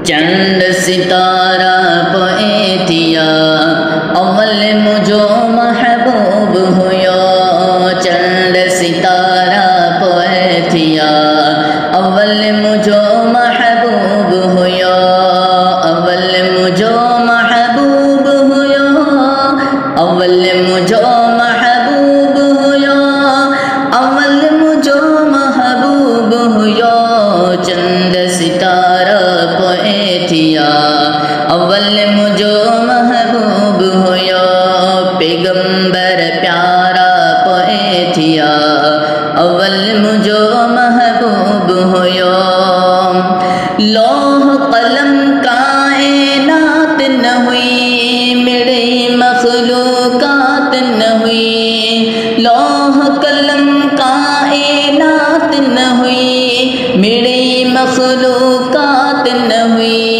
چند ستارہ پوئے تھیا اول مجھو محبوب ہویا چند ستارہ پوئے تھیا اول مجھو محبوب ہویا اول مجھو محبوب ہویا اول مجھو محبوب ہویا اول مجھو محبوب ہویا چند ستارہ پوئے تھیا اول مجھو محبوب ہویا پیغمبر پیارا پوئے تھیا اول مجھو محبوب ہویا لوح قلم کائنات نہ ہوئی میری مخلوقات نہ ہوئی لوح قلم کائنات نہ ہوئی میری مخلوقات نہ ہوئی